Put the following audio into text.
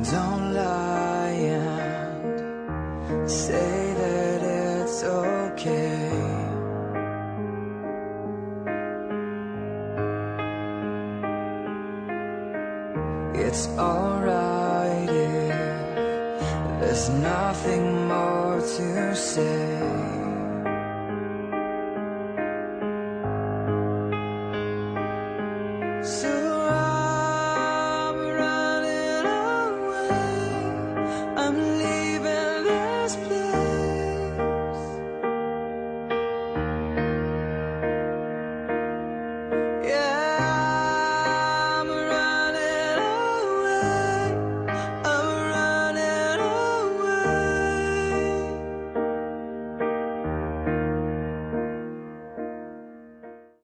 Don't lie and say that it's okay. It's alright if there's nothing more to say.